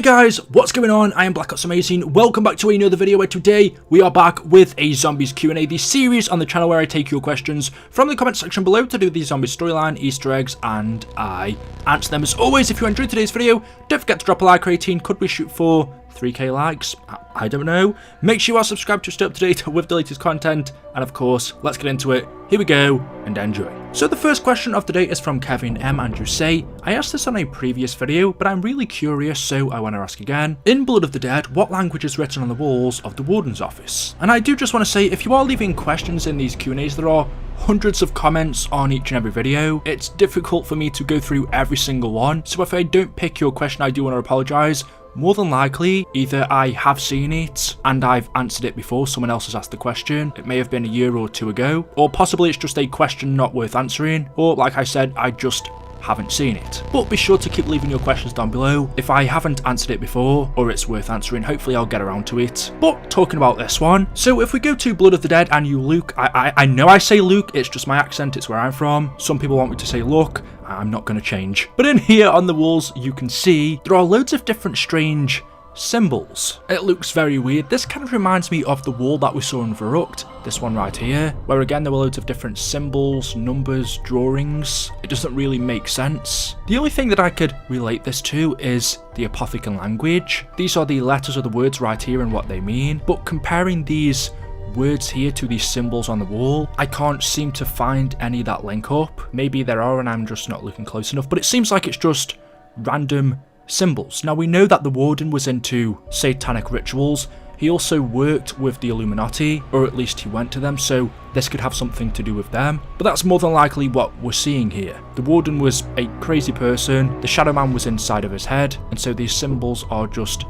guys, what's going on? I am Black Ops Amazing. Welcome back to another video where today we are back with a Zombies Q&A, the series on the channel where I take your questions from the comment section below to do the Zombies storyline, Easter eggs, and I answer them. As always, if you enjoyed today's video, don't forget to drop a like rating. Could we shoot for 3k likes? I don't know. Make sure you are subscribed to stay up to date with the latest content, and of course, let's get into it. Here we go, and enjoy. So the first question of the day is from Kevin M. and you say, I asked this on a previous video, but I'm really curious, so I want to ask again. In Blood of the Dead, what language is written on the walls of the Warden's office? And I do just want to say, if you are leaving questions in these Q&As, there are hundreds of comments on each and every video. It's difficult for me to go through every single one, so if I don't pick your question, I do want to apologise. More than likely, either I have seen it and I've answered it before, someone else has asked the question, it may have been a year or two ago, or possibly it's just a question not worth answering, or like I said, I just haven't seen it. But be sure to keep leaving your questions down below. If I haven't answered it before, or it's worth answering, hopefully I'll get around to it. But talking about this one, so if we go to Blood of the Dead and you Luke, I know I say Luke, it's just my accent, it's where I'm from. Some people want me to say Luke, I'm not going to change. But in here on the walls, you can see there are loads of different strange symbols. It looks very weird. This kind of reminds me of the wall that we saw in Verrucht, this one right here, where again there were loads of different symbols, numbers, drawings. It doesn't really make sense. The only thing that I could relate this to is the Apothecan language. These are the letters of the words right here and what they mean, but comparing these words here to these symbols on the wall, I can't seem to find any that link up. Maybe there are and I'm just not looking close enough, but it seems like it's just random symbols. Now we know that the Warden was into satanic rituals. He also worked with the Illuminati, or at least he went to them, so this could have something to do with them. But that's more than likely what we're seeing here. The Warden was a crazy person, the Shadow Man was inside of his head, and so these symbols are just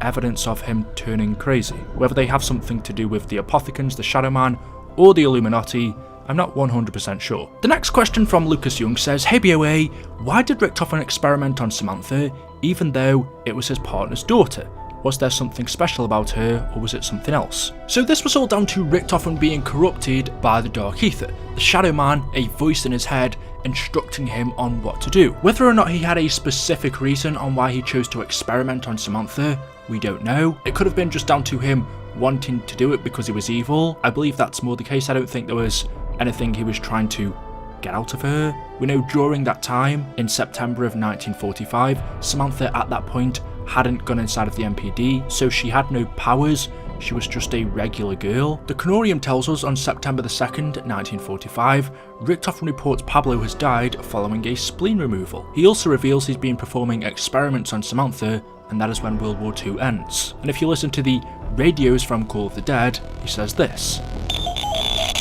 evidence of him turning crazy. Whether they have something to do with the Apothecans, the Shadow Man, or the Illuminati, I'm not 100% sure. The next question from Lucas Young says, hey BOA, why did Richthofen experiment on Samantha, even though it was his partner's daughter? Was there something special about her, or was it something else? So this was all down to Richthofen being corrupted by the Dark Ether, the Shadow Man, a voice in his head, instructing him on what to do. Whether or not he had a specific reason on why he chose to experiment on Samantha, we don't know. It could have been just down to him wanting to do it because he was evil. I believe that's more the case. I don't think there was anything he was trying to get out of her. We know during that time, in September of 1945, Samantha at that point hadn't gone inside of the MPD, so she had no powers, she was just a regular girl. The Canorium tells us on September the 2nd, 1945, Richthofen reports Pablo has died following a spleen removal. He also reveals he's been performing experiments on Samantha, and that is when World War II ends. And if you listen to the radios from Call of the Dead, he says this.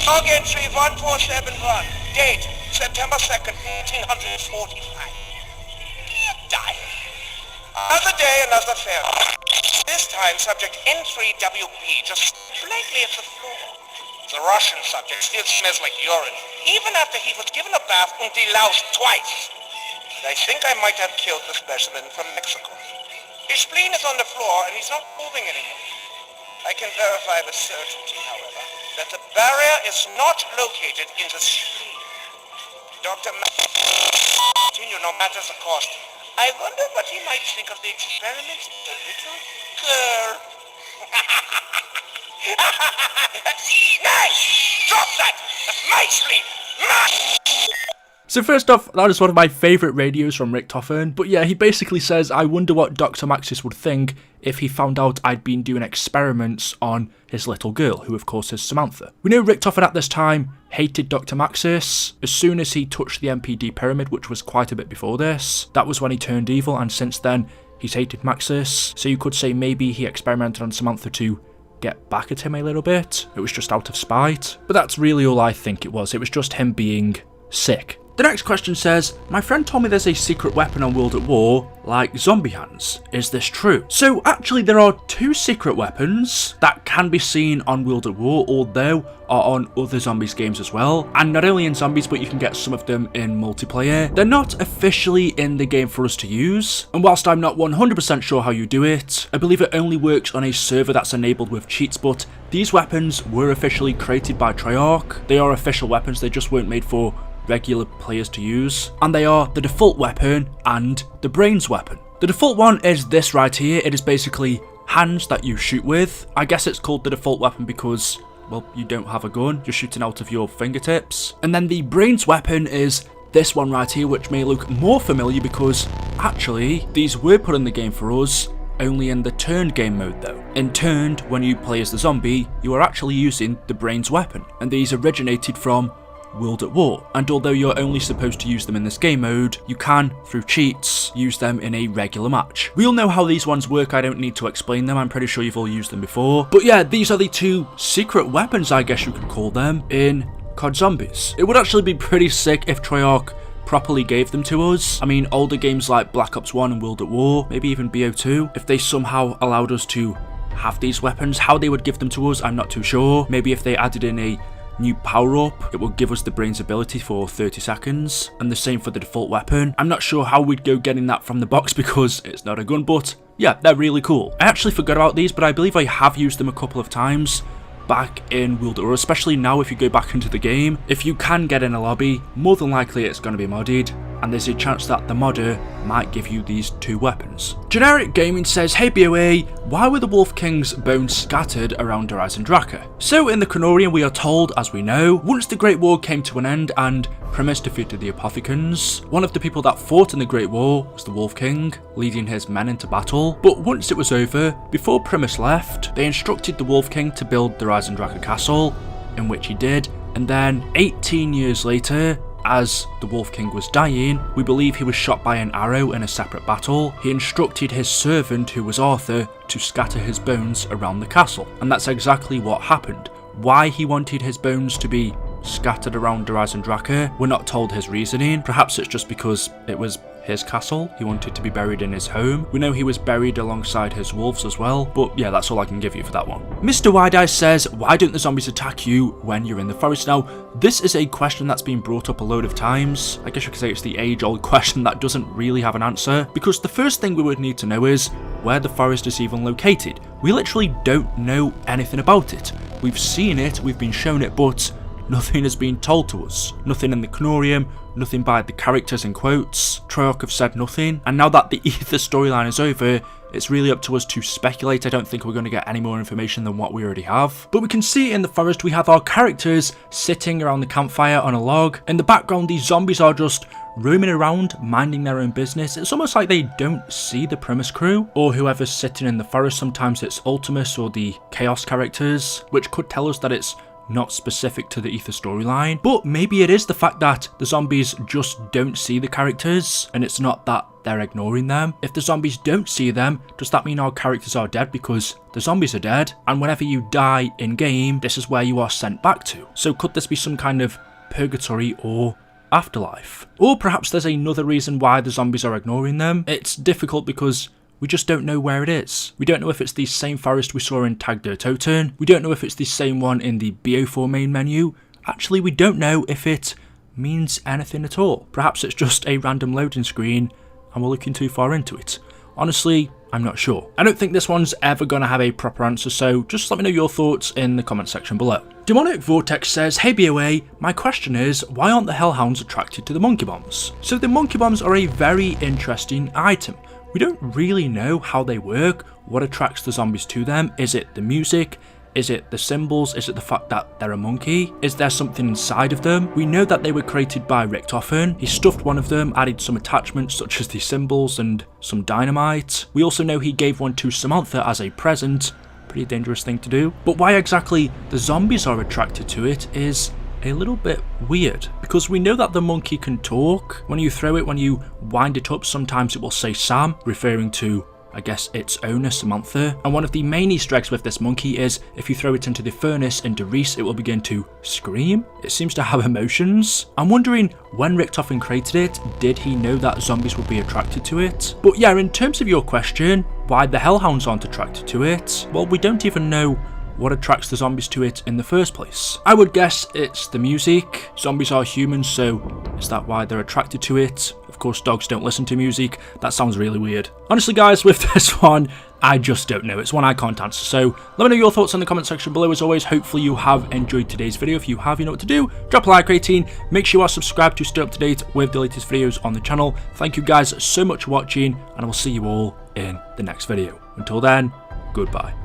Log entry 1471, date September 2nd, 1945. Die. Another day, another fair. This time, subject N3WB just slightly at the floor. The Russian subject still smells like urine, even after he was given a bath and deloused twice. I think I might have killed the specimen from Mexico. His spleen is on the floor and he's not moving anymore. I can verify with certainty, however, that the barrier is not located in the spleen. Dr. Continue no matter the cost. I wonder what he might think of the experiment, the little girl. Nice! Drop that! That's my spleen! So first off, that is one of my favourite radios from Richthofen, but yeah, he basically says, I wonder what Dr. Maxis would think if he found out I'd been doing experiments on his little girl, who of course is Samantha. We know Richthofen at this time hated Dr. Maxis. As soon as he touched the MPD pyramid, which was quite a bit before this, that was when he turned evil, and since then, he's hated Maxis. So you could say maybe he experimented on Samantha to get back at him a little bit. It was just out of spite. But that's really all I think it was. It was just him being sick. The next question says, my friend told me there's a secret weapon on World at War, like zombie hands. Is this true? So actually there are two secret weapons that can be seen on World at War, although are on other zombies games as well. And not only in zombies, but you can get some of them in multiplayer. They're not officially in the game for us to use. And whilst I'm not 100% sure how you do it, I believe it only works on a server that's enabled with cheats, but these weapons were officially created by Treyarch. They are official weapons, they just weren't made for regular players to use, and they are the default weapon and the brains weapon. The The default one is this right here. It is basically hands that you shoot with. I guess it's called the default weapon because, well, you don't have a gun, you're shooting out of your fingertips. And then the brains weapon is this one right here, which may look more familiar because actually these were put in the game for us only in the turned game mode though. In turned, when you play as the zombie, you are actually using the brains weapon, and these originated from World at War, and although you're only supposed to use them in this game mode, you can, through cheats, use them in a regular match. We all know how these ones work, I don't need to explain them, I'm pretty sure you've all used them before. But yeah, these are the two secret weapons, I guess you could call them, in COD Zombies. It would actually be pretty sick if Treyarch properly gave them to us. I mean, older games like Black Ops 1 and World at War, maybe even BO2, if they somehow allowed us to have these weapons, how they would give them to us, I'm not too sure. Maybe if they added in a new power-up, it will give us the brains ability for 30 seconds, and the same for the default weapon. I'm not sure how we'd go getting that from the box because it's not a gun, but yeah, they're really cool. I actually forgot about these, but I believe I have used them a couple of times back in World at War, especially now if you go back into the game. If you can get in a lobby, more than likely it's going to be modded, and there's a chance that the modder might give you these two weapons. Generic Gaming says, hey BOA, why were the Wolf King's bones scattered around Horizon Draka? So in the Canorian we are told, as we know, once the Great War came to an end and Primus defeated the Apothicons, one of the people that fought in the Great War was the Wolf King, leading his men into battle. But once it was over, before Primus left, they instructed the Wolf King to build the Horizon Draka castle, in which he did, and then 18 years later, as the Wolf King was dying, we believe he was shot by an arrow in a separate battle. He instructed his servant, who was Arthur, to scatter his bones around the castle, and that's exactly what happened. Why he wanted his bones to be scattered around Horizon Draka, we're not told his reasoning. Perhaps it's just because it was his castle, he wanted to be buried in his home. We know he was buried alongside his wolves as well, but yeah, that's all I can give you for that one. Mr. Wide-Eye says, why don't the zombies attack you when you're in the forest? Now, this is a question that's been brought up a load of times. I guess you could say it's the age-old question that doesn't really have an answer, because the first thing we would need to know is where the forest is even located. We literally don't know anything about it. We've seen it, we've been shown it, but nothing has been told to us. Nothing in the Canorium, nothing by the characters in quotes. Treyarch have said nothing, and now that the Ether storyline is over, it's really up to us to speculate. I don't think we're going to get any more information than what we already have. But we can see in the forest we have our characters sitting around the campfire on a log. In the background, these zombies are just roaming around, minding their own business. It's almost like they don't see the Primus crew, or whoever's sitting in the forest. Sometimes it's Ultimis or the Chaos characters, which could tell us that it's not specific to the Ether storyline, but maybe it is the fact that the zombies just don't see the characters, and it's not that they're ignoring them. If the zombies don't see them, does that mean our characters are dead because the zombies are dead, and whenever you die in game, this is where you are sent back to? So could this be some kind of purgatory or afterlife? Or perhaps there's another reason why the zombies are ignoring them. It's difficult because we just don't know where it is. We don't know if it's the same forest we saw in Tag der Toten. We don't know if it's the same one in the BO4 main menu. Actually, we don't know if it means anything at all. Perhaps it's just a random loading screen and we're looking too far into it. Honestly, I'm not sure. I don't think this one's ever going to have a proper answer, so just let me know your thoughts in the comment section below. Demonic Vortex says, hey BOA, my question is, why aren't the Hellhounds attracted to the monkey bombs? So the monkey bombs are a very interesting item. We don't really know how they work, what attracts the zombies to them. Is it the music? Is it the symbols? Is it the fact that they're a monkey? Is there something inside of them? We know that they were created by Richthofen. He stuffed one of them, added some attachments such as the symbols and some dynamite. We also know he gave one to Samantha as a present. Pretty dangerous thing to do. But why exactly the zombies are attracted to it is a little bit weird, because we know that the monkey can talk. When you throw it, when you wind it up, sometimes it will say Sam, referring to, I guess, its owner, Samantha. And one of the main Easter eggs with this monkey is if you throw it into the furnace in Reese, it will begin to scream. It seems to have emotions. I'm wondering, when Richthofen created it, did he know that zombies would be attracted to it? But yeah, in terms of your question, why the Hellhounds aren't attracted to it, well, we don't even know what attracts the zombies to it in the first place. I would guess it's the music. Zombies are humans, so is that why they're attracted to it? Of course, dogs don't listen to music. That sounds really weird. Honestly, guys, with this one, I just don't know. It's one I can't answer. So let me know your thoughts in the comment section below. As always, hopefully you have enjoyed today's video. If you have, you know what to do. Drop a like rating. Make sure you are subscribed to stay up to date with the latest videos on the channel. Thank you guys so much for watching, and I will see you all in the next video. Until then, goodbye.